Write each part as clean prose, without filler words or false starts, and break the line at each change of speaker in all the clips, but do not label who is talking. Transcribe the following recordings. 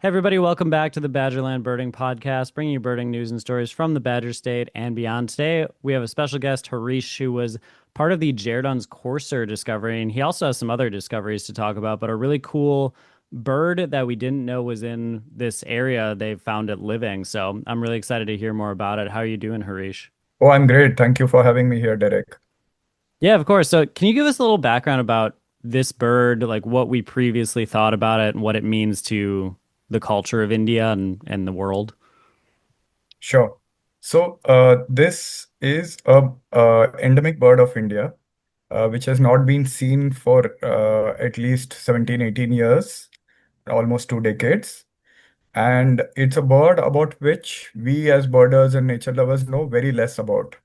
Hey everybody, welcome back to the Badgerland Birding Podcast, bringing you birding news and stories from the Badger State and beyond. Today, we have a special guest, Harish, who was part of the Jerdon's courser discovery, and he also has some other discoveries to talk about, but a really cool bird that we didn't know was in this area. They found it living, so I'm really excited to hear more about it. How are you doing, Harish?
Oh, I'm great. Thank you for having me here, Derek.
Yeah, of course. So, can you give us a little background about this bird, like what we previously thought about it and what it means to the culture of India and the world?
Sure. This is a endemic bird of India, which has not been seen for at least 17, 18 years, almost 2 decades. And it's a bird about which we as birders and nature lovers know very less about.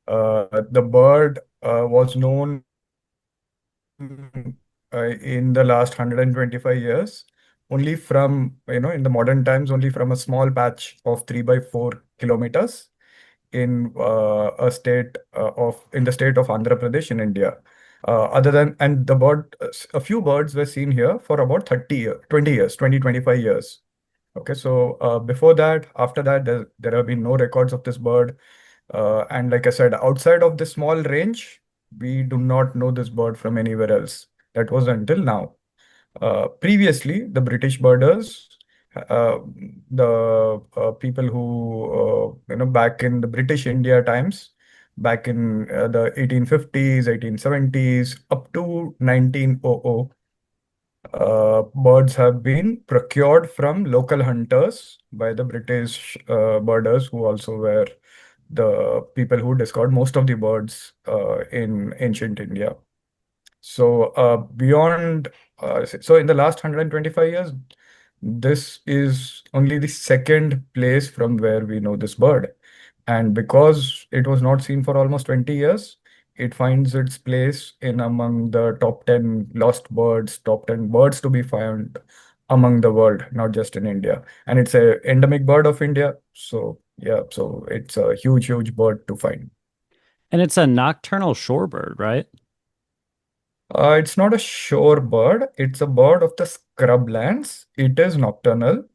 The bird was known in the last 125 years, only from, in the modern times, only from a small patch of 3 by 4 kilometers in the state of Andhra Pradesh in India. And a few birds were seen here for about 30 years, 20 years, 20, 25 years. Okay, so before that, after that, there have been no records of this bird. And like I said, outside of this small range, we do not know this bird from anywhere else. That was until now. Previously, the British birders, uh, the people who, back in the British India times, back in the 1850s, 1870s, up to 1900, birds have been procured from local hunters by the British birders, who also were the people who discovered most of the birds in ancient India. So in the last 125 years, this is only the second place from where we know this bird. And because it was not seen for almost 20 years, it finds its place in among the top 10 lost birds, top 10 birds to be found among the world, not just in India. And it's a endemic bird of India. So yeah, so it's a huge, huge bird to find.
And it's a nocturnal shorebird, right?
It's not a shore bird. It's a bird of the scrublands. It is nocturnal.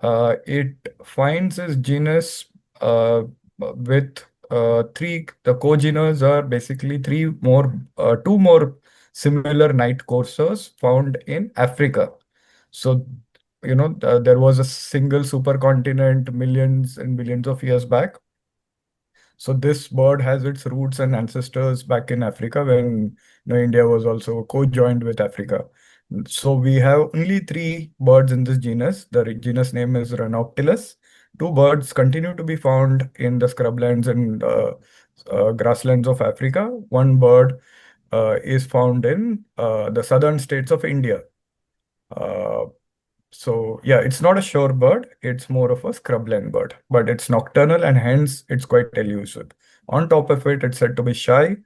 It finds its genus with the co-genus are basically two more similar night coursers found in Africa. So, there was a single supercontinent millions and billions of years back. So this bird has its roots and ancestors back in Africa when India was also co-joined with Africa. So we have only three birds in this genus. The genus name is Ranoctilus. Two birds continue to be found in the scrublands and grasslands of Africa. One bird is found in the southern states of India. Uh, so yeah, it's not a shorebird, it's more of a scrubland bird, but it's nocturnal and hence it's quite elusive. On top of it, it's said to be shy,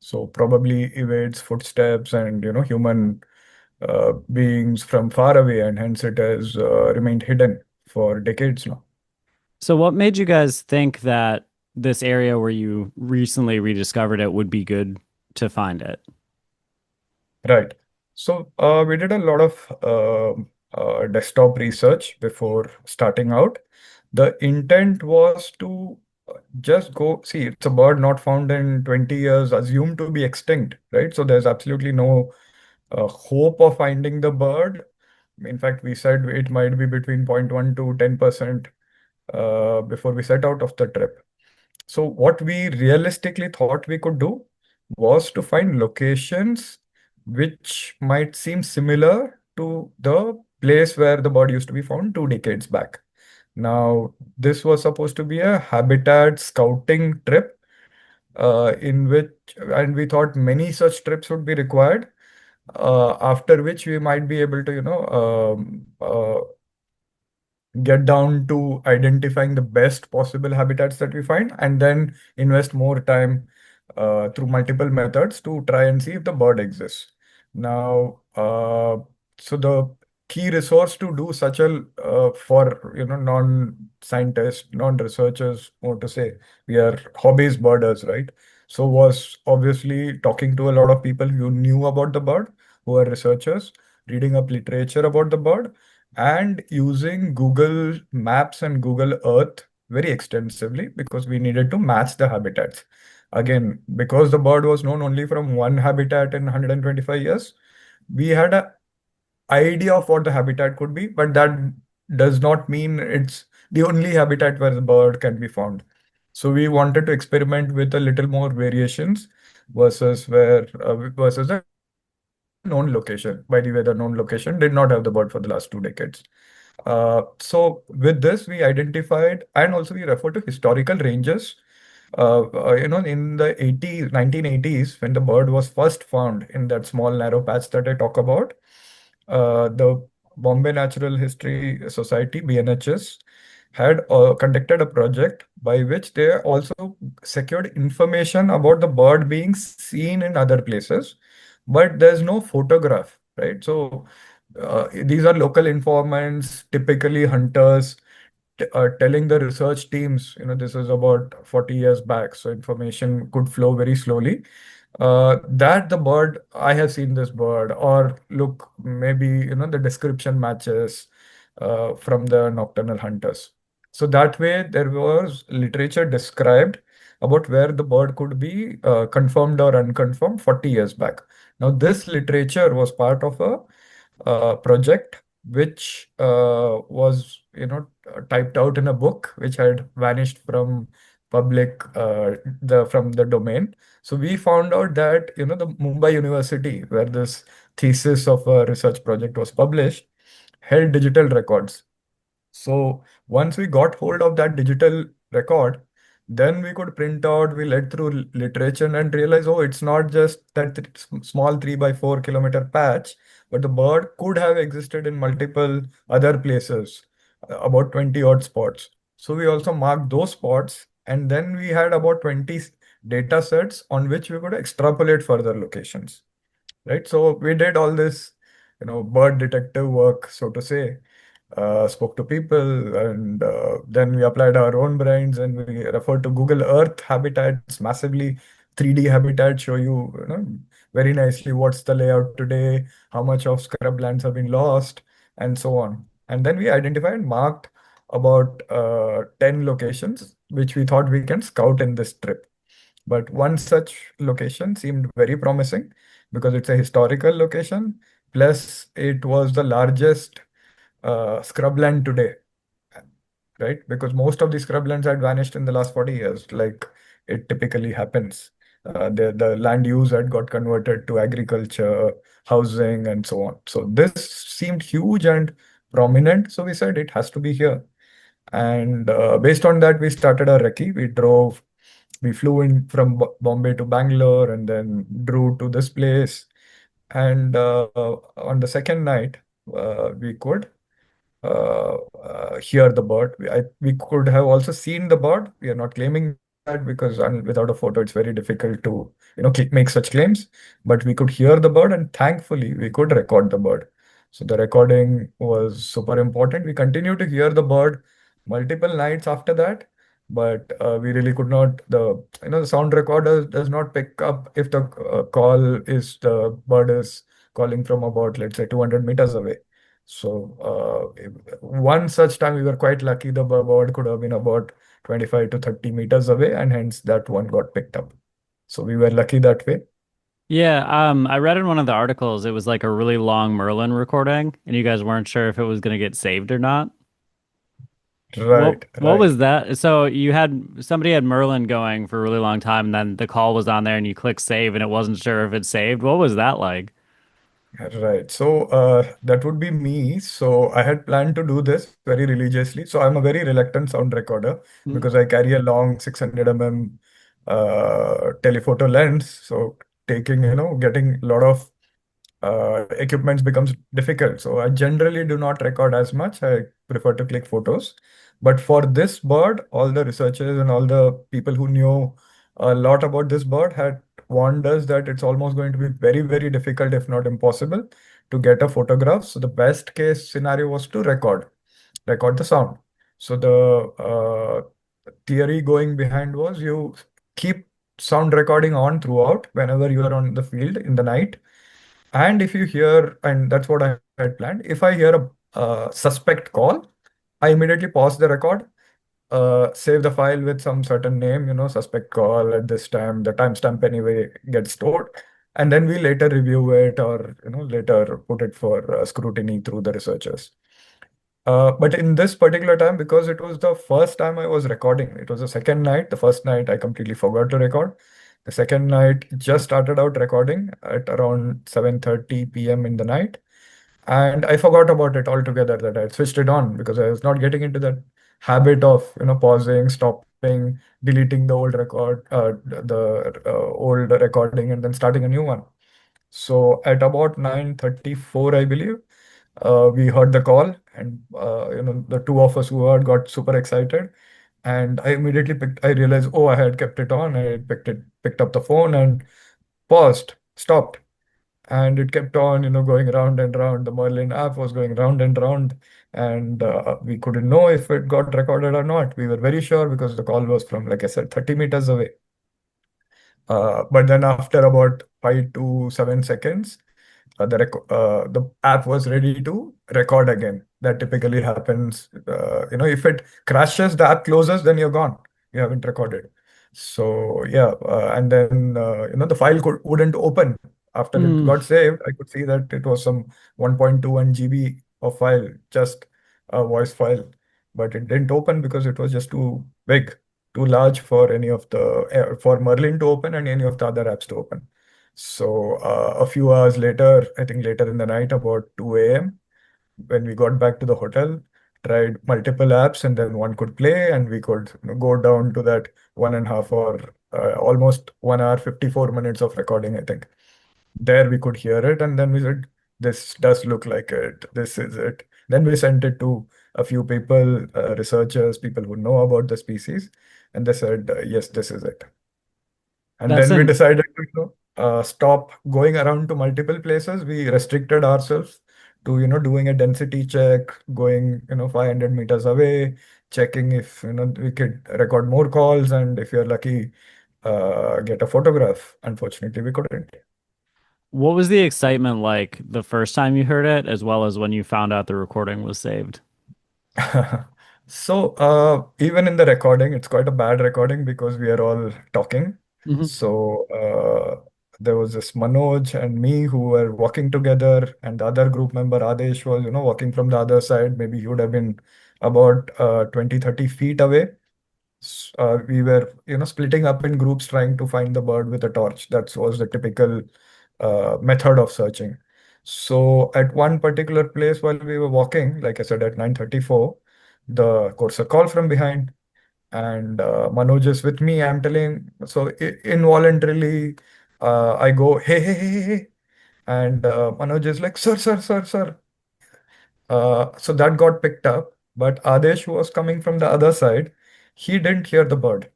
so probably evades footsteps and human beings from far away, and hence it has remained hidden for decades now.
So what made you guys think that this area where you recently rediscovered it would be good to find it?
Right. So we did a lot of desktop research before starting out. The intent was to just go see, it's a bird not found in 20 years, assumed to be extinct, right? So there's absolutely no hope of finding the bird. In fact, we said it might be between 0.1 to 10% before we set out of the trip. So what we realistically thought we could do was to find locations which might seem similar to the place where the bird used to be found 2 decades back. Now, this was supposed to be a habitat scouting trip, and we thought many such trips would be required, after which we might be able to, get down to identifying the best possible habitats that we find, and then invest more time through multiple methods to try and see if the bird exists. Now, so the key resource to do such a for non-scientists, non-researchers, more to say, we are hobbyist birders, right? So was obviously talking to a lot of people who knew about the bird, who are researchers, reading up literature about the bird, and using Google Maps and Google Earth very extensively because we needed to match the habitats. Again, because the bird was known only from one habitat in 125 years, we had a idea of what the habitat could be, but that does not mean it's the only habitat where the bird can be found. So we wanted to experiment with a little more variations versus the known location. By the way, the known location did not have the bird for the last 2 decades. So with this, we identified and also we refer to historical ranges. In the 80s, 1980s, when the bird was first found in that small narrow patch that I talk about, the Bombay Natural History Society, BNHS, had conducted a project by which they also secured information about the bird being seen in other places, but there's no photograph, right? So these are local informants, typically hunters, telling the research teams, this is about 40 years back, so information could flow very slowly. That the bird, I have seen this bird, or look, maybe, the description matches from the nocturnal hunters. So that way, there was literature described about where the bird could be confirmed or unconfirmed 40 years back. Now, this literature was part of a project which was typed out in a book which had vanished from public the from the domain. So we found out that the Mumbai University, where this thesis of a research project was published, held digital records. So once we got hold of that digital record, then we could print out, we led through literature and realize, oh, it's not just that small 3 by 4 kilometer patch, but the bird could have existed in multiple other places, about 20 odd spots. So we also marked those spots, and then we had about 20 data sets on which we could extrapolate further locations, right? So we did all this, bird detective work, so to say, spoke to people, and then we applied our own brains and we referred to Google Earth habitats, massively 3D habitats show you, very nicely what's the layout today, how much of scrublands have been lost, and so on. And then we identified and marked about 10 locations which we thought we can scout in this trip. But one such location seemed very promising because it's a historical location, plus it was the largest scrubland today, right? Because most of the scrublands had vanished in the last 40 years, like it typically happens. The land use had got converted to agriculture, housing, and so on. So this seemed huge and prominent. So we said it has to be here. And based on that, we started our recce. We flew in from Bombay to Bangalore and then drew to this place. And on the second night, we could hear the bird. We could have also seen the bird. We are not claiming that because without a photo, it's very difficult to make such claims. But we could hear the bird, and thankfully, we could record the bird. So the recording was super important. We continued to hear the bird multiple nights after that, but we really could not. The sound recorder does not pick up if the bird is calling from about, let's say, 200 meters away. So one such time we were quite lucky. The bird could have been about 25 to 30 meters away, and hence that one got picked up. So we were lucky that way.
Yeah, I read in one of the articles it was like a really long Merlin recording, and you guys weren't sure if it was going to get saved or not. What
Right,
what
right.
was that? So you had somebody had Merlin going for a really long time, and then the call was on there, and you click save, and it wasn't sure if it saved. What was that like?
Right. So that would be me. So I had planned to do this very religiously. So I'm a very reluctant sound recorder
Mm.
because I carry a long 600 telephoto lens. So getting a lot of equipments becomes difficult. So I generally do not record as much. I prefer to click photos. But for this bird, all the researchers and all the people who knew a lot about this bird had warned us that it's almost going to be very, very difficult, if not impossible, to get a photograph. So the best case scenario was to record the sound. So the theory going behind was you keep sound recording on throughout whenever you are on the field in the night, and if you hear, and that's what I had planned, if I hear a suspect call, I immediately pause the record, save the file with some certain name, suspect call at this time, the timestamp anyway gets stored, and then we later review it or, later put it for scrutiny through the researchers. But in this particular time, because it was the first time I was recording, it was the second night. The first night I completely forgot to record. The second night just started out recording at around 7:30 p.m. in the night. And I forgot about it altogether that I had switched it on because I was not getting into that habit of, pausing, stopping, deleting the old record, the old recording and then starting a new one. So at about 9:34, I believe, we heard the call, and the two of us who heard got super excited. And I realized, oh, I had kept it on. I picked up the phone and paused, stopped, and it kept on, going round and round. The Merlin app was going round and round, and we couldn't know if it got recorded or not. We were very sure because the call was from, like I said, 30 meters away. But then after about 5 to 7 seconds, the app was ready to record again. That typically happens. If it crashes, the app closes, then you're gone. You haven't recorded. So yeah, and then the file wouldn't open after it
Mm.
got saved. I could see that it was some 1.21 GB of file, just a voice file, but it didn't open because it was just too big, too large for any of the for Merlin to open and any of the other apps to open. So a few hours later, I think later in the night, about 2 a.m., when we got back to the hotel, tried multiple apps, and then one could play, and we could go down to that 1.5 hour, almost 1 hour, 54 minutes of recording, I think. There we could hear it, and then we said, this does look like it. This is it. Then we sent it to a few people, researchers, people who know about the species, and they said, yes, this is it. And
That's
then we
an
decided to, stop going around to multiple places. We restricted ourselves to, doing a density check, going, 500 meters away, checking if, we could record more calls, and if you're lucky, get a photograph. Unfortunately, we couldn't.
What was the excitement like the first time you heard it, as well as when you found out the recording was saved?
So, even in the recording, it's quite a bad recording because we are all talking.
Hmm.
So, there was this Manoj and me who were walking together, and the other group member, Adesh, was, walking from the other side. Maybe he would have been about 20, 30 feet away. We were, splitting up in groups trying to find the bird with a torch. That was the typical method of searching. So at one particular place while we were walking, like I said, at 9:34, the courser called from behind, and Manoj is with me. I'm telling, so involuntarily, I go, hey, hey, hey, hey, hey. And Manoj is like, sir, sir, sir, sir. So that got picked up. But Adesh, who was coming from the other side, he didn't hear the bird,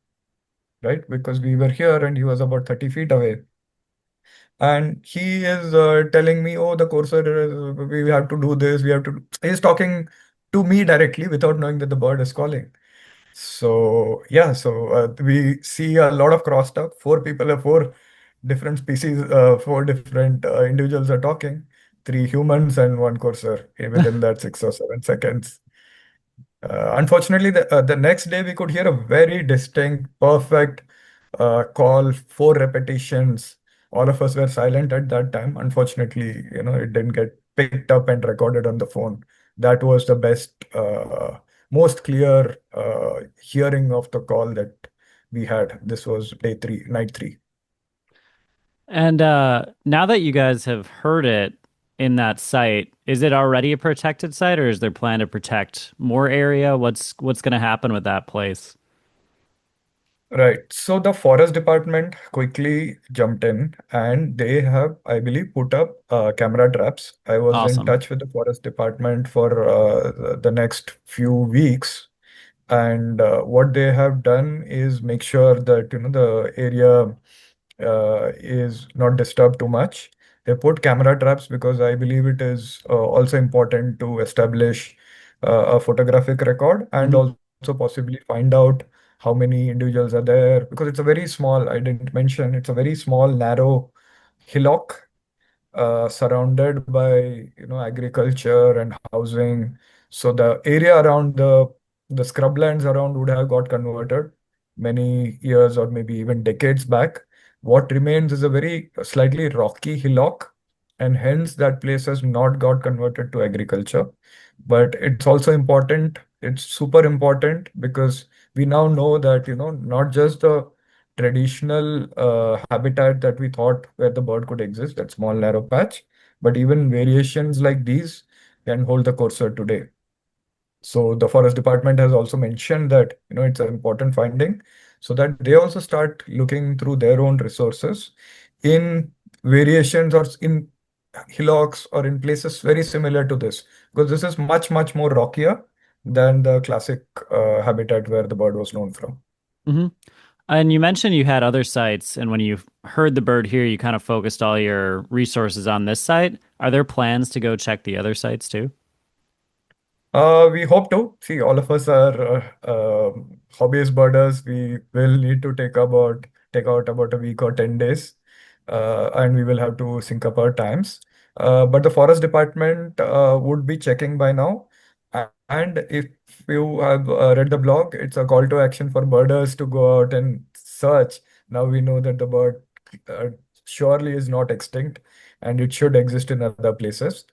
right? Because we were here and he was about 30 feet away. And he is telling me, oh, the cursor, we have to do this, we have to. He's talking to me directly without knowing that the bird is calling. So, yeah, so we see a lot of crosstalk. Four people, four different species, four different individuals are talking, three humans and one cursor within that 6 or 7 seconds. Unfortunately, the next day we could hear a very distinct, perfect call, four repetitions. All of us were silent at that time. Unfortunately, it didn't get picked up and recorded on the phone. That was the best, most clear hearing of the call that we had. This was day three, night three.
And now that you guys have heard it in that site, is it already a protected site, or is there plan to protect more area? What's going to happen with that place?
Right. So the forest department quickly jumped in and they have, I believe, put up camera traps. I was in
Awesome.
touch with the forest department for the next few weeks. And what they have done is make sure that, the area is not disturbed too much. They put camera traps because I believe it is also important to establish a photographic record and
Hmm.
also possibly find out how many individuals are there because it's a very small, I didn't mention, it's a very small, narrow hillock surrounded by agriculture and housing. So the area around the scrublands around would have got converted many years or maybe even decades back. What remains is a very slightly rocky hillock, and hence that place has not got converted to agriculture. But it's also important, it's super important because we now know that not just the traditional habitat that we thought where the bird could exist, that small narrow patch, but even variations like these can hold the cursor today. So the forest department has also mentioned that it's an important finding, so that they also start looking through their own resources in variations or in hillocks or in places very similar to this, because this is much, much more rockier than the classic habitat where the bird was known from.
Hmm. And you mentioned you had other sites, and when you heard the bird here, you kind of focused all your resources on this site. Are there plans to go check the other sites too?
We hope to. See, all of us are hobbyist birders. We will need to take out about a week or 10 days, and we will have to sync up our times. But the forest department would be checking by now. And if you have read the blog, it's a call to action for birders to go out and search. Now we know that the bird uh, surely is not extinct, and it should exist in other places.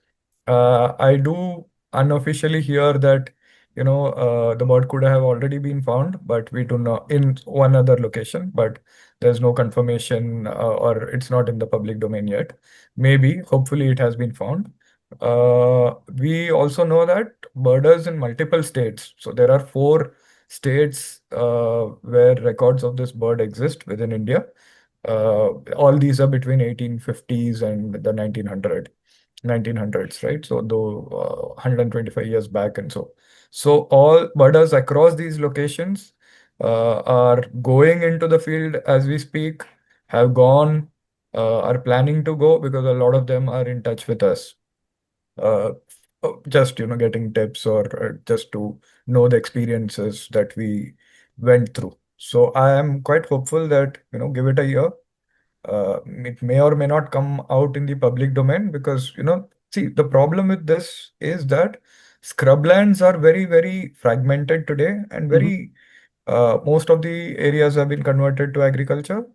I do unofficially hear that the bird could have already been found, but we do not in one other location, but there's no confirmation, or it's not in the public domain yet. Maybe, hopefully it has been found. We also know that birders in multiple states, so there are four states where records of this bird exist within India. All these are between 1850s and the 1900s, right? So though 125 years back and so. So all birders across these locations are going into the field as we speak, have gone, are planning to go because a lot of them are in touch with us. Uh, just getting tips or just to know the experiences that we went through. So I am quite hopeful that give it a year, it may or may not come out in the public domain because, see, the problem with this is that scrublands are very, very fragmented today and
Hmm.
very, most of the areas have been converted to agriculture.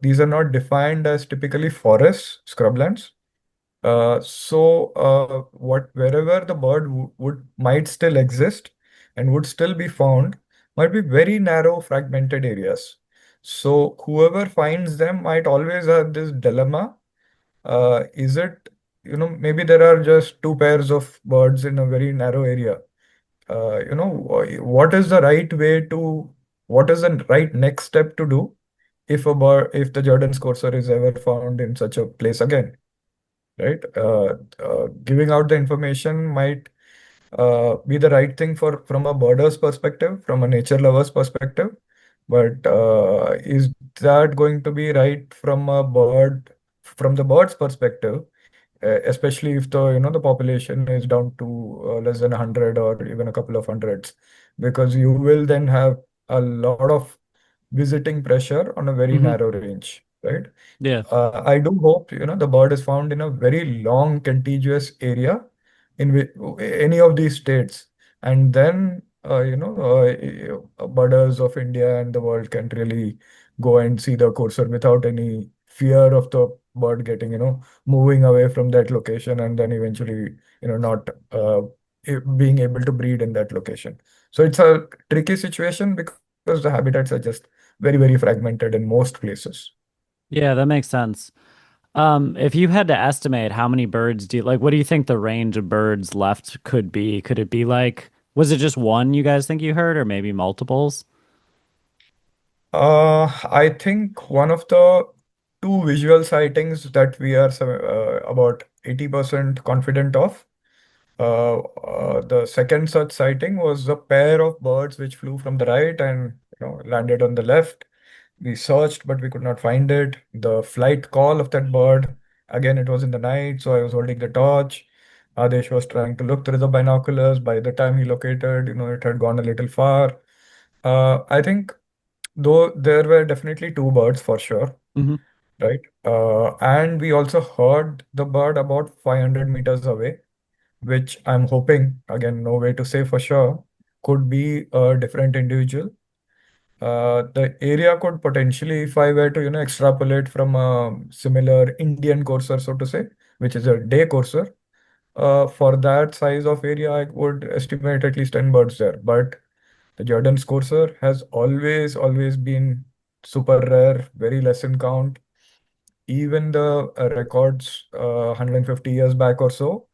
These are not defined as typically forests, scrublands. What wherever the bird would might still exist and would still be found might be very narrow, fragmented areas. So whoever finds them might always have this dilemma. Is it, maybe there are just two pairs of birds in a very narrow area. What is the right way to, what is the right next step to do if the Jordan's courser is ever found in such a place again? Right? Giving out the information might be the right thing for from a birder's perspective, from a nature lover's perspective, but is that going to be right from the bird's perspective, especially if the population is down to less than 100 or even a couple of hundreds, because you will then have a lot of visiting pressure on a very
Hmm.
narrow range, right?
Yeah.
I do hope, the bird is found in a very long, contiguous area in any of these states. And then, birders of India and the world can really go and see the cursor without any fear of the bird getting, moving away from that location and then eventually, not being able to breed in that location. So it's a tricky situation because the habitats are just very, very fragmented in most places.
Yeah, that makes sense. If you had to estimate how many birds do you like, what do you think the range of birds left could be? Could it be like, was it just one you guys think you heard, or maybe multiples?
I think one of the two visual sightings that we are about 80% confident of. The second such sighting was a pair of birds which flew from the right and landed on the left. We searched, but we could not find it. The flight call of that bird, again, it was in the night, so I was holding the torch. Adesh was trying to look through the binoculars. By the time he located, it had gone a little far. I think, though there were definitely two birds for sure.
Hmm.
right? And we also heard the bird about 500 meters away, which I'm hoping, again, no way to say for sure, could be a different individual. The area could potentially, if I were to, extrapolate from a similar Indian courser, so to say, which is a day courser, for that size of area, I would estimate at least 10 birds there. But the Jerdon's courser has always been super rare, very less in count. Even the records 150 years back or so,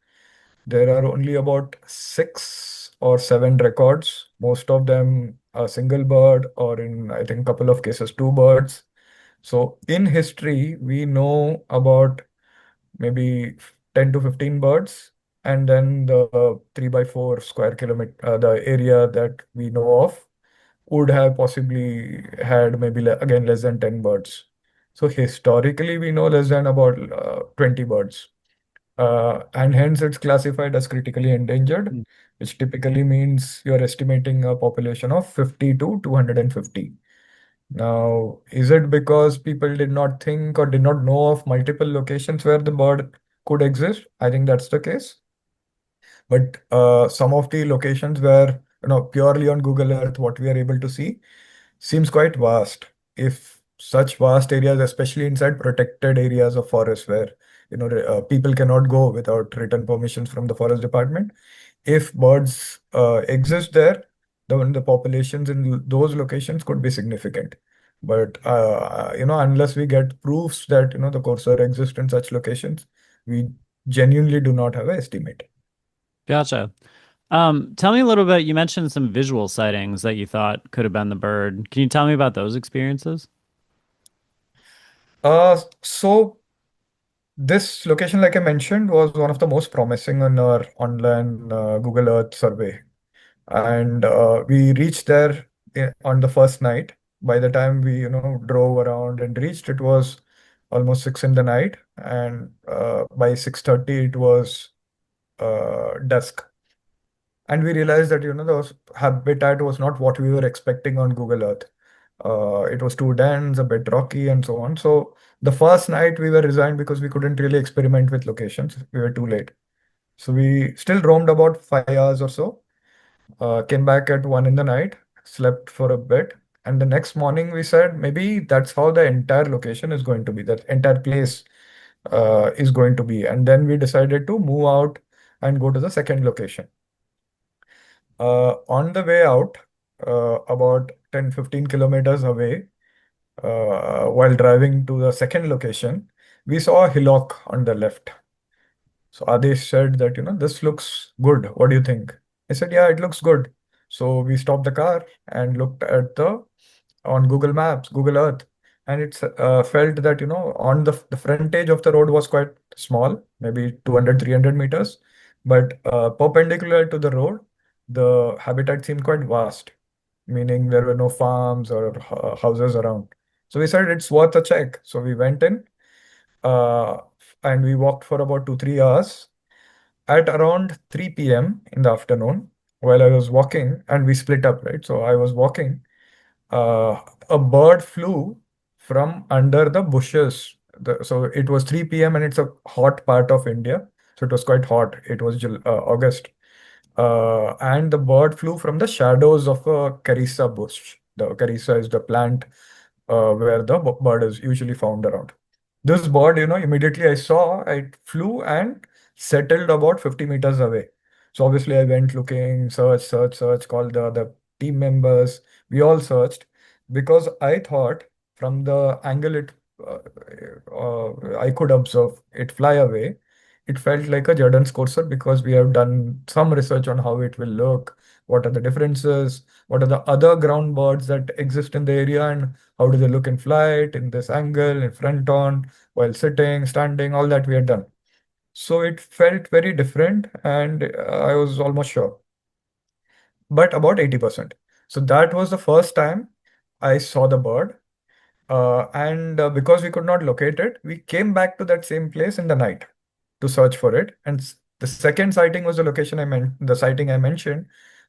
there are only about 6 or 7 records, most of them a single bird, or in, I think, couple of cases, two birds. So in history, we know about maybe 10 to 15 birds, and then the 3 by 4 square kilometer, the area that we know of, would have possibly had maybe again less than 10 birds. So historically, we know less than about 20 birds. And hence it's classified as critically endangered,
Mm.
which typically means you're estimating a population of 50 to 250. Now, is it because people did not think or did not know of multiple locations where the bird could exist? I think that's the case. But some of the locations where, purely on Google Earth, what we are able to see seems quite vast. If such vast areas, especially inside protected areas of forest where, people cannot go without written permissions from the forest department, if birds exist there, then the populations in those locations could be significant. But unless we get proofs that the corsair exists in such locations, we genuinely do not have an estimate.
Gotcha. Tell me a little bit. You mentioned some visual sightings that you thought could have been the bird. Can you tell me about those experiences?
So this location, like I mentioned, was one of the most promising on our online Google Earth survey. And we reached there on the first night. By the time we, drove around and reached, it was almost 6 in the night. And by 6:30, it was dusk. And we realized that, the habitat was not what we were expecting on Google Earth. It was too dense, a bit rocky, and so on. So the first night we were resigned because we couldn't really experiment with locations. We were too late. So we still roamed about 5 hours or so, came back at 1 in the night, slept for a bit. And the next morning we said maybe that's how the entire location is going to be, that entire place is going to be. And then we decided to move out and go to the second location. On the way out, about 10-15 kilometers away, while driving to the second location, we saw a hillock on the left. So Adesh said that, this looks good. What do you think? I said, yeah, it looks good. So we stopped the car and looked at on Google Maps, Google Earth, and it felt that, on the frontage of the road was quite small, maybe 200, 300 meters, but perpendicular to the road, the habitat seemed quite vast, meaning there were no farms or houses around. So we said it's worth a check. So we went in, uh, and we walked for about 2, 3 hours. At around 3 p.m. in the afternoon, while I was walking, and we split up, right? So I was walking, uh, a bird flew from under the bushes. So it was 3 p.m. and it's a hot part of India. So it was quite hot. It was August. And the bird flew from the shadows of a carissa bush. The carissa is the plant where the bird is usually found around. This bird, immediately I saw, it flew and settled about 50 meters away. So obviously I went looking, search, called the other team members. We all searched because I thought from the angle I could observe it fly away, it felt like a Jerdon's courser because we have done some research on how it will look, what are the differences, what are the other ground birds that exist in the area, and how do they look in flight, in this angle, in front on, while sitting, standing, all that we had done. So it felt very different, and I was almost sure, but about 80%. So that was the first time I saw the bird. And because we could not locate it, we came back to that same place in the night to search for it. And the second sighting was the location I meant, the sighting I mentioned.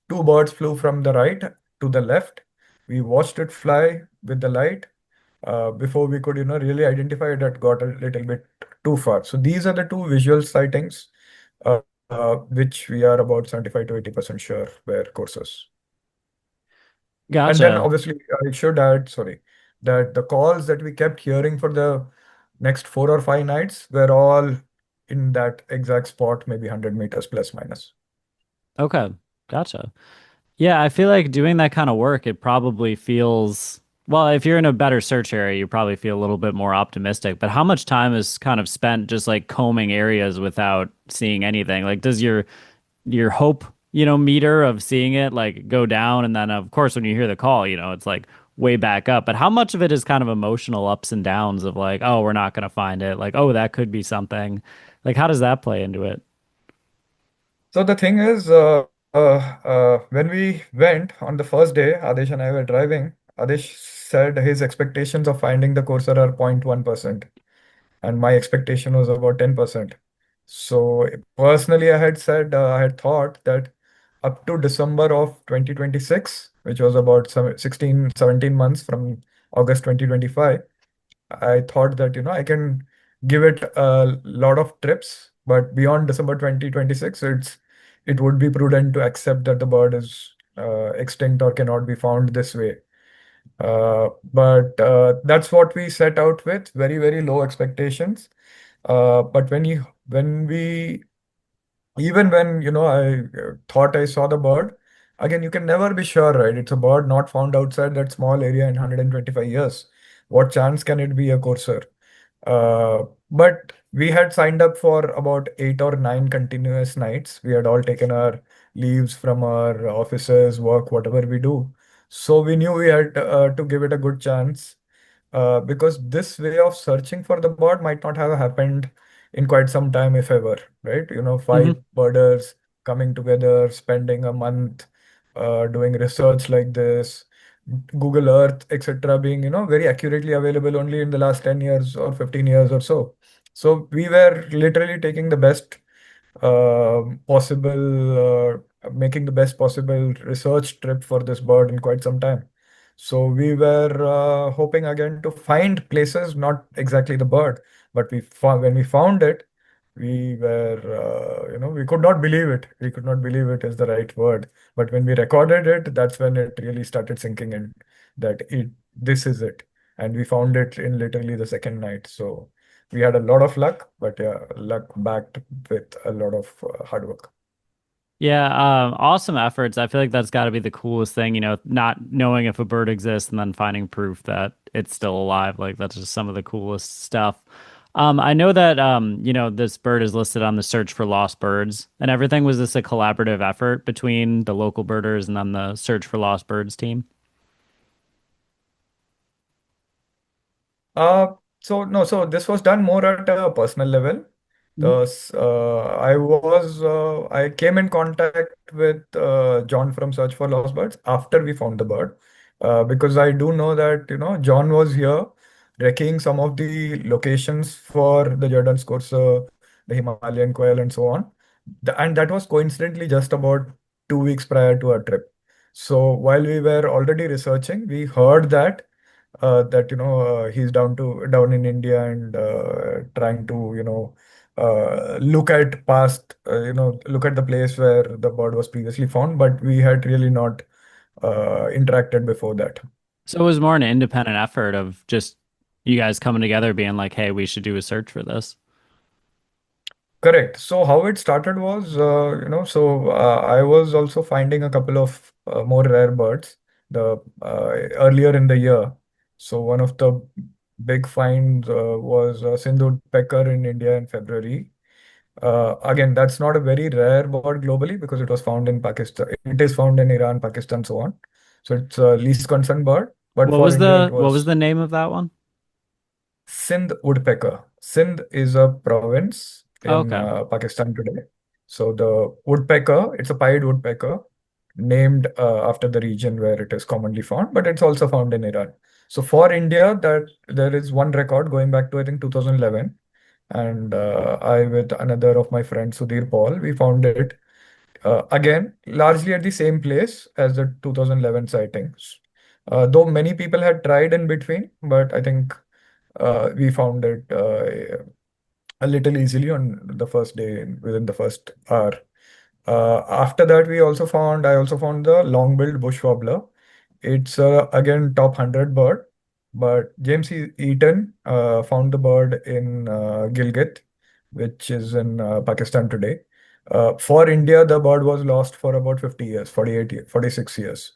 Two birds flew from the right to the left. We watched it fly with the light. before we could, really identify it, that got a little bit too far. So these are the two visual sightings, which we are about 75 to 80% sure were coursers. And then
Gotcha.
obviously I should add, sorry, that the calls that we kept hearing for the next 4 or 5 nights were all in that exact spot, maybe 100 meters plus minus.
Okay. Gotcha. Yeah, I feel like doing that kind of work, it probably feels, well, if you're in a better search area, you probably feel a little bit more optimistic. But how much time is kind of spent just like combing areas without seeing anything? Like, does your hope, meter of seeing it like go down? And then of course when you hear the call, it's like way back up. But how much of it is kind of emotional ups and downs of like, oh, we're not gonna find it. Like, oh, that could be something. Like, how does that play into it?
So the thing is, when we went on the first day, Adesh and I were driving. Adesh said his expectations of finding the Corsair are 0.1%, and my expectation was about 10%. So personally, I had thought that up to December of 2026, which was about some 16, 17 months from August 2025, I thought that, I can give it a lot of trips, but beyond December 2026, it would be prudent to accept that the bird is extinct or cannot be found this way. But that's what we set out with, very, very low expectations. But when we even when, I thought I saw the bird, again, you can never be sure, right? It's a bird not found outside that small area in 125 years. What chance can it be a courser? But we had signed up for about 8 or 9 continuous nights. We had all taken our leaves from our offices, work, whatever we do. So we knew we had to give it a good chance, because this way of searching for the bird might not have happened in quite some time, if ever, right? Five
Hmm.
birders coming together, spending a month doing research like this, Google Earth, etc., being, very accurately available only in the last 10 years or 15 years or so. So we were literally taking the best making the best possible research trip for this bird in quite some time. So we were hoping again to find places, not exactly the bird, but when we found it, we were, we could not believe it. We could not believe it is the right word. But when we recorded it, that's when it really started sinking in that this is it. And we found it in literally the second night. So we had a lot of luck, but yeah, luck backed with a lot of hard work.
Yeah, awesome efforts. I feel like that's got to be the coolest thing, not knowing if a bird exists and then finding proof that it's still alive. Like that's just some of the coolest stuff. I know that this bird is listed on the search for lost birds and everything. Was this a collaborative effort between the local birders and then the search for lost birds team?
Uh, so no, so this was done more at a personal level.
Mhm.
I came in contact with John from Search for Lost Birds after we found the bird, because I do know that, John was here recceing some of the locations for the Jerdon's course, the Himalayan quail and so on. And that was coincidentally just about 2 weeks prior to our trip. So while we were already researching, we heard that he's down in India and trying to look at the place where the bird was previously found, but we had really not interacted before that.
So it was more an independent effort of just you guys coming together, being like, "Hey, we should do a search for this."
Correct. So how it started was, I was also finding a couple of more rare birds the earlier in the year. So one of the big finds was a Sindhu pecker in India in February. Again, that's not a very rare bird globally because it was found in Pakistan. It is found in Iran, Pakistan, so on. So it's a least concern bird. But
What
for
was
India,
the
it
what was
was
the name of that one?
Sindh woodpecker. Sindh is a province
Oh,
in
okay.
Pakistan today. So the woodpecker, it's a pied woodpecker named after the region where it is commonly found, but it's also found in Iran. So for India, that there is one record going back to I think 2011, and I with another of my friends, Sudhir Paul, we found it again largely at the same place as the 2011 sightings. Though many people had tried in between, but I think we found it a little easily on the first day, within the first hour. After that, I also found the long-billed bush warbler. It's again top 100 bird, but James Eaton found the bird in Gilgit, which is in Pakistan today. For India, the bird was lost for about 50 years, 48 years, 46 years.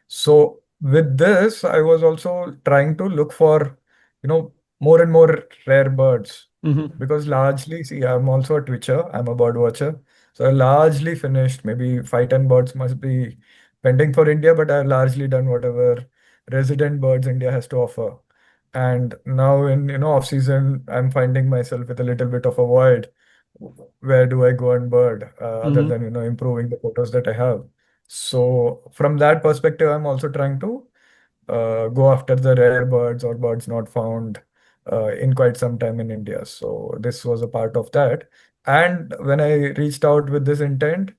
So with this, I was also trying to look for, more and more rare birds
Hmm.
because largely, see, I'm also a twitcher, I'm a bird watcher. So I largely finished, maybe 5, 10 birds must be pending for India, but I've largely done whatever resident birds India has to offer. And now in off season, I'm finding myself with a little bit of a void. Where do I go and bird other
Hmm.
than improving the photos that I have? So from that perspective, I'm also trying to go after the rare birds or birds not found in quite some time in India. So this was a part of that. And when I reached out with this intent,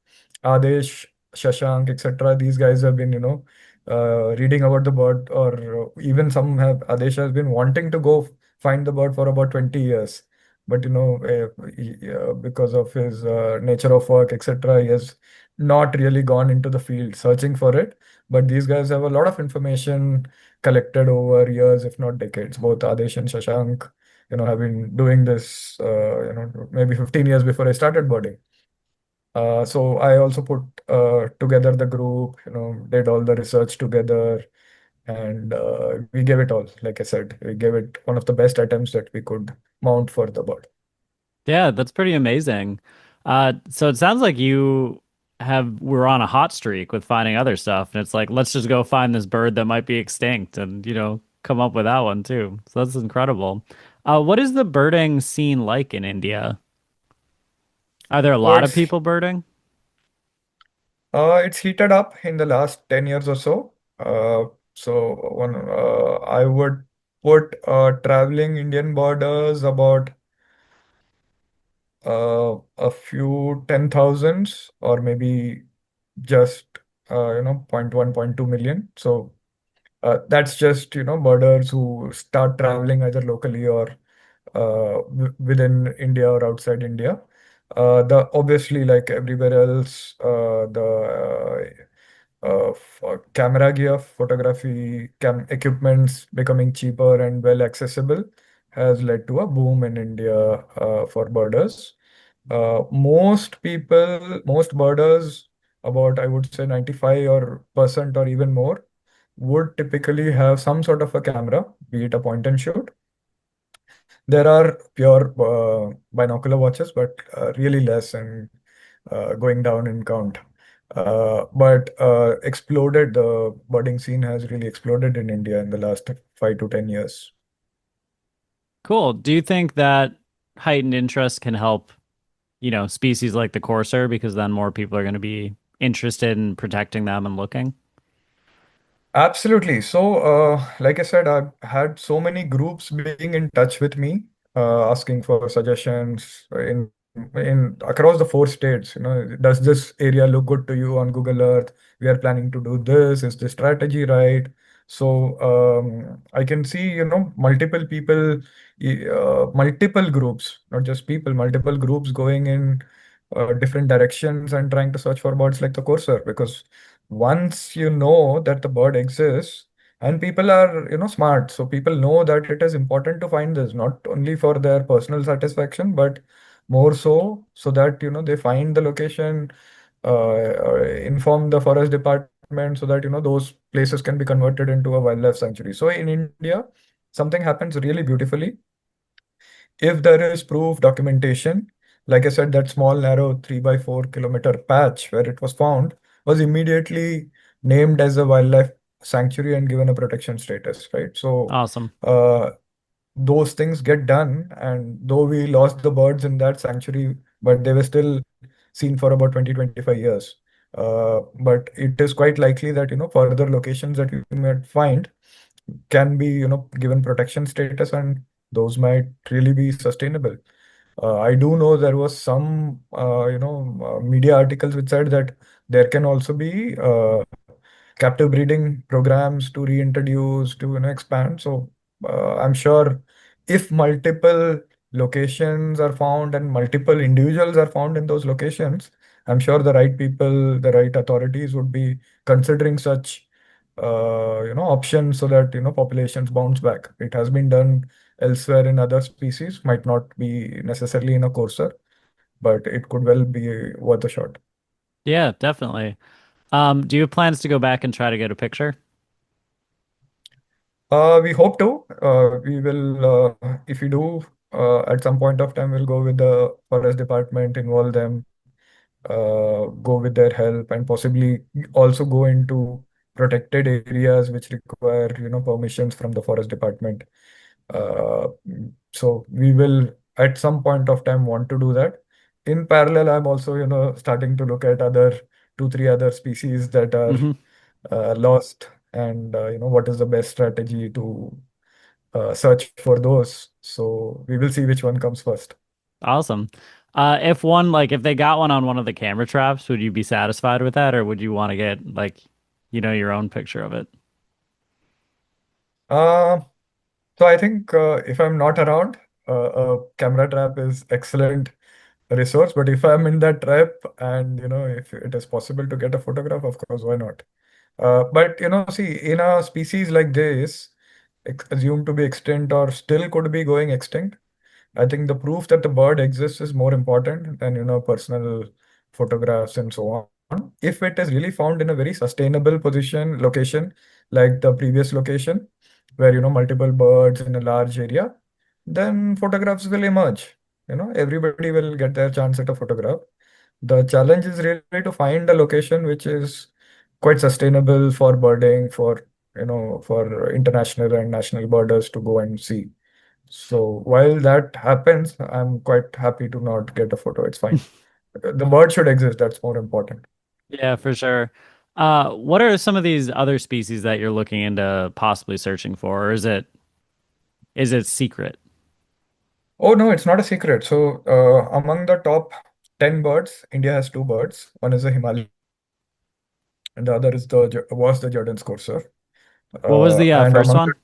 Adesh, Shashank, etc., these guys have been, reading about the bird, or even some have, Adesh has been wanting to go find the bird for about 20 years. But, because of his nature of work, etc., he has not really gone into the field searching for it. But these guys have a lot of information collected over years, if not decades. Both Adesh and Shashank, have been doing this, maybe 15 years before I started birding. So I also put together the group, did all the research together, and we gave it all. Like I said, we gave it one of the best attempts that we could mount for the bird.
Yeah, that's pretty amazing. So it sounds like you were on a hot streak with finding other stuff, and it's like, let's just go find this bird that might be extinct and, come up with that one too. So that's incredible. What is the birding scene like in India? Are there a
So
lot of people birding?
it's heated up in the last 10 years or so. I would put traveling Indian borders about a few 10,000s, or maybe just point 0.1, 0.2 million. So that's just birders who start traveling either locally or within India or outside India. The obviously, like everywhere else, the camera gear, photography equipments becoming cheaper and well accessible has led to a boom in India for birders. Most birders, about I would say 95 or percent or even more, would typically have some sort of a camera, be it a point and shoot. There are pure binocular watches, but really less and going down in count. But exploded, the birding scene has really exploded in India in the last 5 to 10 years.
Cool. Do you think that heightened interest can help, species like the courser because then more people are going to be interested in protecting them and looking?
Absolutely. So, like I said, I've had so many groups being in touch with me, asking for suggestions in across the 4 states. Does this area look good to you on Google Earth? We are planning to do this. Is the strategy right? So, I can see, multiple people, multiple groups, not just people, multiple groups going in different directions and trying to search for birds like the courser, because once you know that the bird exists, and people are smart, so people know that it is important to find this not only for their personal satisfaction, but more so that they find the location, inform the forest department, so that those places can be converted into a wildlife sanctuary. So in India, something happens really beautifully if there is proof documentation. Like I said, that small narrow 3 by 4 kilometer patch where it was found was immediately named as a wildlife sanctuary and given a protection status, right? So
Awesome.
uh, those things get done, and though we lost the birds in that sanctuary, but they were still seen for about 20, 25 years. But it is quite likely that further locations that we might find can be given protection status, and those might really be sustainable. I do know there was some media articles which said that there can also be captive breeding programs to reintroduce, to expand. So I'm sure if multiple locations are found and multiple individuals are found in those locations, I'm sure the right people, the right authorities would be considering such options so that populations bounce back. It has been done elsewhere in other species, might not be necessarily in a courser, but it could well be worth a shot.
Yeah, definitely. Do you have plans to go back and try to get a picture?
We hope to. We will, if we do, at some point of time, we'll go with the forest department, involve them, go with their help, and possibly also go into protected areas which require, permissions from the forest department. Uh, so we will, at some point of time, want to do that. In parallel, I'm also, starting to look at other two, three other species that are
Hmm.
lost, and what is the best strategy to search for those. So we will see which one comes first.
Awesome. If they got one on one of the camera traps, would you be satisfied with that, or would you want to get your own picture of it?
Uh, so I think if I'm not around, a camera trap is excellent resource. But if I'm in that trap and if it is possible to get a photograph, of course, why not? But see, in a species like this, assumed to be extinct or still could be going extinct, I think the proof that the bird exists is more important than, personal photographs and so on. If it is really found in a very sustainable location, like the previous location, where, multiple birds in a large area, then photographs will emerge. Everybody will get their chance at a photograph. The challenge is really to find a location which is quite sustainable for birding, for international and national birders to go and see. So while that happens, I'm quite happy to not get a photo. It's fine. The bird should exist. That's more important.
Yeah, for sure. What are some of these other species that you're looking into possibly searching for, or is it secret?
Oh, no, it's not a secret. So among the top 10 birds, India has two birds. One is the Himalayan, and the other was the Jerdon's courser.
What was the
And
first
among the
one?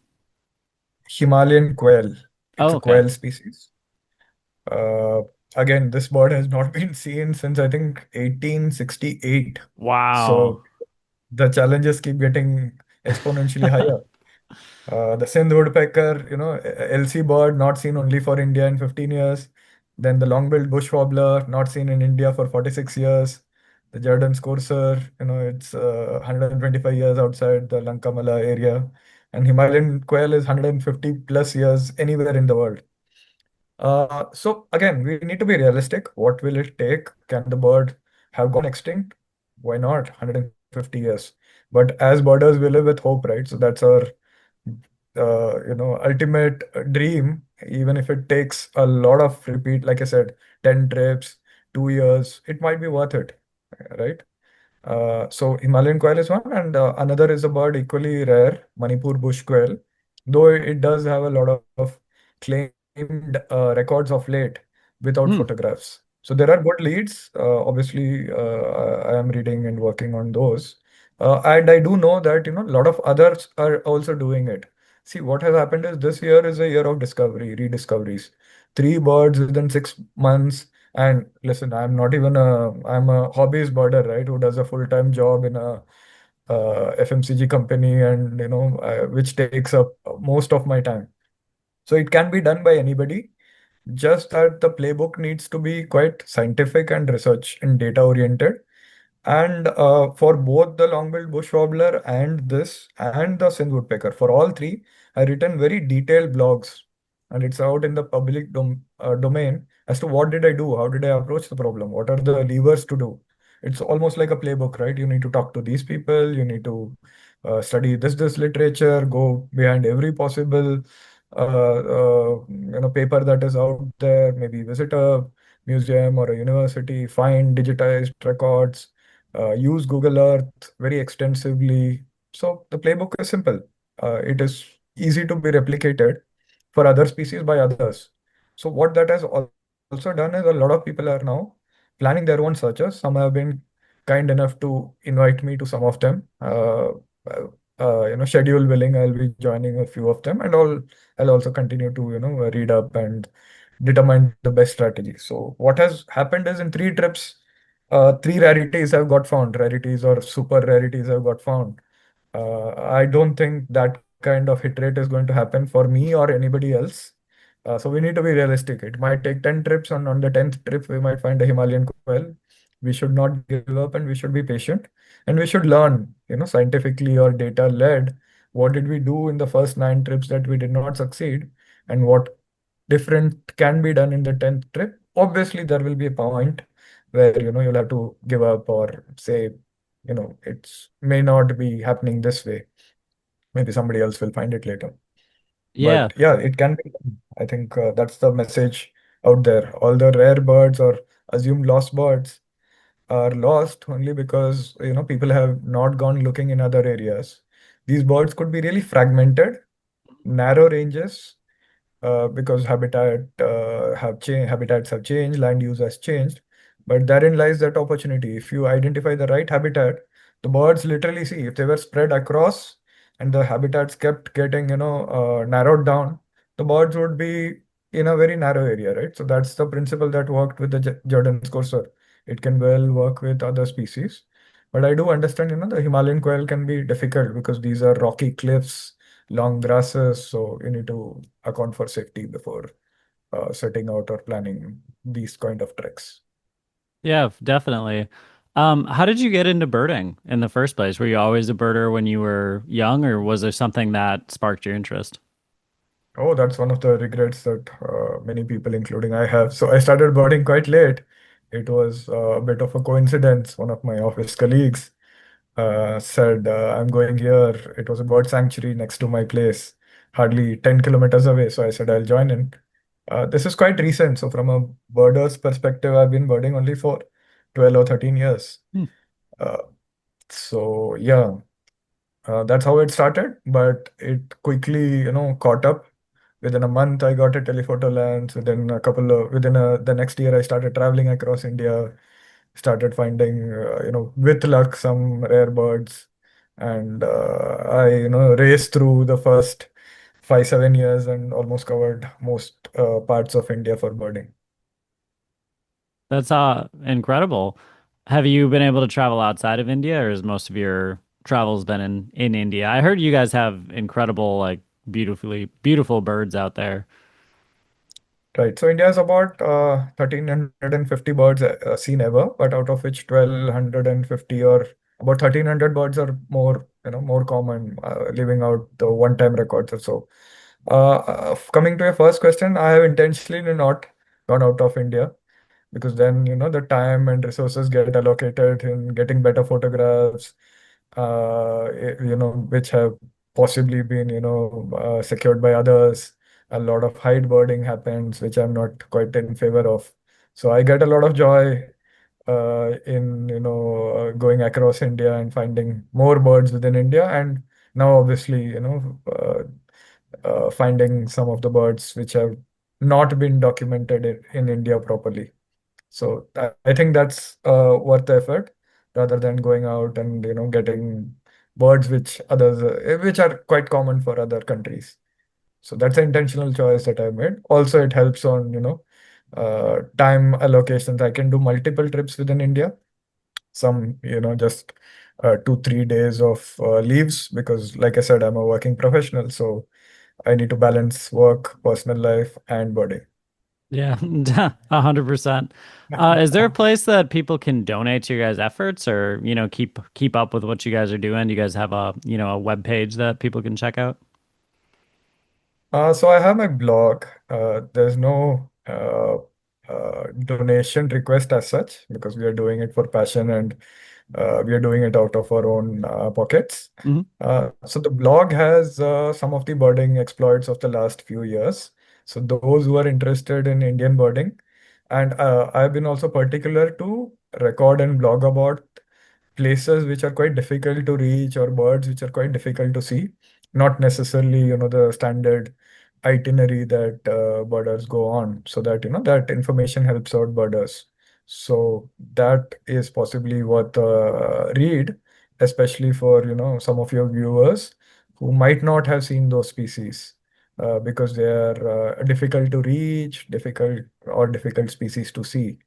Himalayan quail, it's
Oh,
a
okay.
quail species. Uh, Again, this bird has not been seen since I think 1868.
Wow.
So the challenges keep getting exponentially higher. The Sindh woodpecker, LC bird, not seen only for India in 15 years. Then the long-billed bush wobbler, not seen in India for 46 years. The Jerdon's courser, it's 125 years outside the Lankamala area. And Himalayan quail is 150 plus years anywhere in the world. So again, we need to be realistic. What will it take? Can the bird have gone extinct? Why not? 150 years. But as birders, we live with hope, right? So that's our ultimate dream, even if it takes a lot of repeat, like I said, 10 trips, 2 years, it might be worth it, right? So Himalayan quail is one, and another is a bird equally rare, Manipur bush quail, though it does have a lot of claimed records of late without
Hmm.
photographs. So there are good leads. Obviously, I am reading and working on those. And I do know that, a lot of others are also doing it. See, what has happened is this year is a year of discovery, rediscoveries. Three birds within 6 months. And listen, I'm a hobbyist birder, right? Who does a full-time job in a FMCG company, and, which takes up most of my time. So it can be done by anybody. Just that the playbook needs to be quite scientific and research and data oriented. And for both the long-billed bush wobbler and this and the Sindh woodpecker, for all three, I written very detailed blogs, and it's out in the public domain as to what did I do, how did I approach the problem, what are the levers to do. It's almost like a playbook, right? You need to talk to these people, you need to study this literature, go behind every possible paper that is out there, maybe visit a museum or a university, find digitized records, use Google Earth very extensively. So the playbook is simple. It is easy to be replicated for other species by others. So what that has also done is a lot of people are now planning their own searches. Some have been kind enough to invite me to some of them. schedule willing, I'll be joining a few of them, and I'll also continue to, read up and determine the best strategy. So what has happened is in three trips, three rarities have got found, rarities or super rarities have got found. I don't think that kind of hit rate is going to happen for me or anybody else. So we need to be realistic. It might take 10 trips, and on the 10th trip, we might find a Himalayan quail. We should not give up and we should be patient and we should learn, scientifically or data led. What did we do in the first nine trips that we did not succeed, and what different can be done in the 10th trip? Obviously, there will be a point where, you'll have to give up or say, it's may not be happening this way. Maybe somebody else will find it later.
Yeah.
But yeah, it can be done. I think that's the message out there. All the rare birds or assumed lost birds are lost only because people have not gone looking in other areas. These birds could be really fragmented, narrow ranges, because habitats have changed, land use has changed. But therein lies that opportunity. If you identify the right habitat, the birds literally see if they were spread across and the habitats kept getting, narrowed down, the birds would be in a very narrow area, right? So that's the principle that worked with the Jerdon's cursor. It can well work with other species. But I do understand, the Himalayan quail can be difficult because these are rocky cliffs, long grasses, so you need to account for safety before setting out or planning these kind of treks.
Yeah, definitely. How did you get into birding in the first place? Were you always a birder when you were young, or was there something that sparked your interest?
Oh, that's one of the regrets that many people, including I, have. So I started birding quite late. It was a bit of a coincidence. One of my office colleagues said, I'm going here. It was a bird sanctuary next to my place, hardly 10 kilometers away. So I said, I'll join in. This is quite recent. So from a birder's perspective, I've been birding only for 12 or 13 years.
Hmm.
Uh, so yeah, that's how it started, but it quickly, caught up. Within a month, I got a telephoto lens. The next year, I started traveling across India, started finding, with luck, some rare birds. And I, raced through the first 5, 7 years and almost covered most parts of India for birding.
That's incredible. Have you been able to travel outside of India, or has most of your travels been in India? I heard you guys have incredible, like beautifully beautiful birds out there.
Right. So India has about 1,350 birds seen ever, but out of which 1,250 or about 1,300 birds are more common, leaving out the one-time records or so. Coming to your first question, I have intentionally not gone out of India because then, the time and resources get allocated in getting better photographs, which have possibly been, secured by others. A lot of hide birding happens, which I'm not quite in favor of. So I get a lot of joy in, going across India and finding more birds within India. And now, obviously, finding some of the birds which have not been documented in India properly. So I think that's worth the effort rather than going out and getting birds which are quite common for other countries. So that's an intentional choice that I made. Also, it helps on time allocations. I can do multiple trips within India. Some just 2, 3 days of leaves because, like I said, I'm a working professional, so I need to balance work, personal life, and birding.
Yeah, 100%. Is there a place that people can donate to your guys' efforts, or keep up with what you guys are doing? Do you guys have a web page that people can check out?
So I have my blog. There's no donation request as such because we are doing it for passion and we are doing it out of our own pockets.
Hmm.
So the blog has some of the birding exploits of the last few years. So those who are interested in Indian birding, and I've been also particular to record and blog about places which are quite difficult to reach or birds which are quite difficult to see, not necessarily, the standard itinerary that birders go on, so that, that information helps out birders. So that is possibly worth a read especially for, some of your viewers who might not have seen those species because they are difficult to reach, difficult species to see.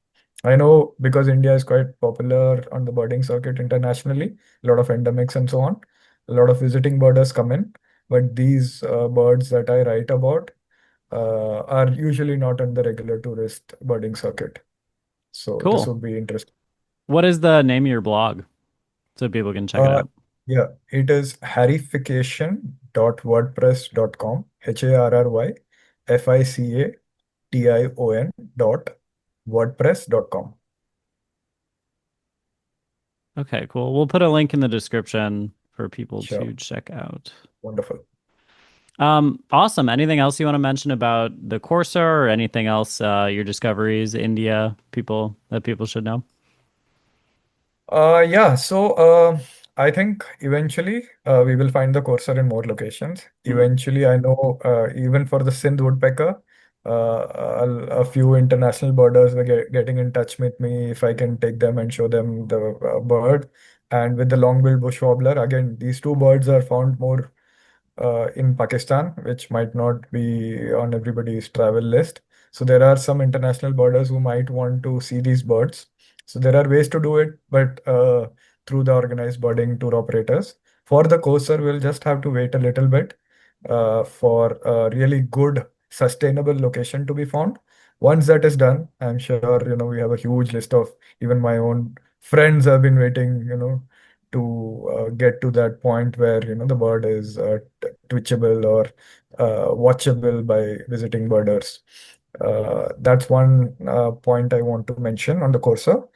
I know because India is quite popular on the birding circuit internationally, a lot of endemics and so on. A lot of visiting birders come in, but these birds that I write about are usually not on the regular tourist birding circuit. So this
Cool.
would be interesting.
What is the name of your blog so people can check it
Uh,
out?
yeah, it is harryfication.wordpress.com, HARRYFICATION dot wordpress.com.
Okay, cool. We'll put a link in the description for people
Sure.
to check out.
Wonderful.
Awesome. Anything else you want to mention about the Corsa or anything else, your discoveries, India, people should know?
Yeah, so I think eventually we will find the cursor in more locations.
Mhm.
Eventually, I know even for the Sindh woodpecker, a few international birders were getting in touch with me if I can take them and show them the bird. And with the long-billed bush warbler, again, these two birds are found more in Pakistan, which might not be on everybody's travel list. So there are some international birders who might want to see these birds. So there are ways to do it, but through the organized birding tour operators. For the coaster, we'll just have to wait a little bit for a really good, sustainable location to be found. Once that is done, I'm sure, we have a huge list of even my own friends have been waiting, to get to that point where, the bird is twitchable or watchable by visiting birders. That's one point I want to mention on the Corsa.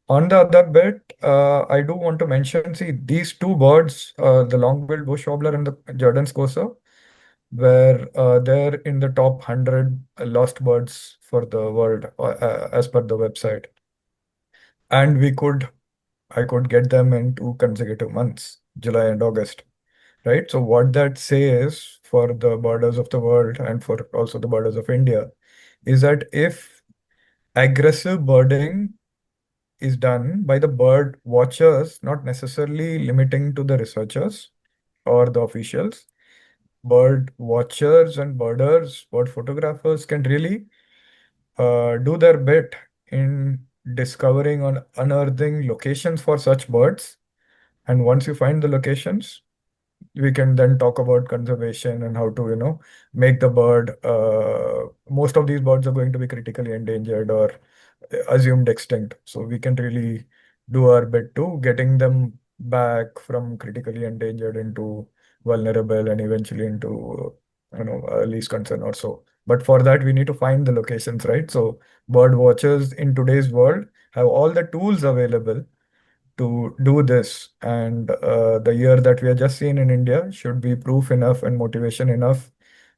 On the other bit, I do want to mention, see, these two birds, the long-billed bush warbler and the Jerdon's Corsa, were they're in the top 100 lost birds for the world, as per the website. And I could get them in 2 consecutive months, July and August, right? So what that says for the borders of the world and for also the borders of India is that if aggressive birding is done by the bird watchers, not necessarily limiting to the researchers or the officials, bird watchers and birders, bird photographers can really do their bit in discovering or unearthing locations for such birds. And once you find the locations, we can then talk about conservation and how to, make the bird. Most of these birds are going to be critically endangered or assumed extinct. So we can really do our bit to getting them back from critically endangered into vulnerable and eventually into, least concern or so. But for that, we need to find the locations, right? So bird watchers in today's world have all the tools available to do this. And the year that we have just seen in India should be proof enough and motivation enough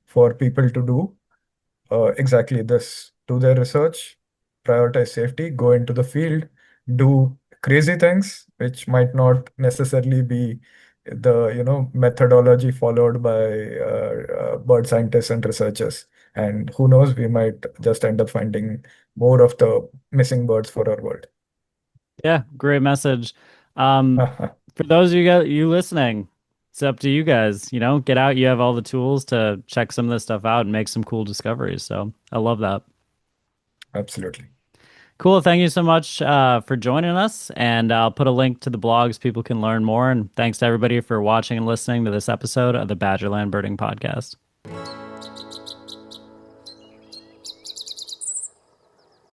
for people to do exactly this. Do their research, prioritize safety, go into the field, do crazy things, which might not necessarily be the methodology followed by bird scientists and researchers. And who knows, we might just end up finding more of the missing birds for our world.
Yeah, great message. For those of you listening, it's up to you guys. Get out. You have all the tools to check some of this stuff out and make some cool discoveries. So I love that.
Absolutely.
Cool. Thank you so much for joining us. And I'll put a link to the blogs. People can learn more. And thanks to everybody for watching and listening to this episode of the Badgerland Birding Podcast.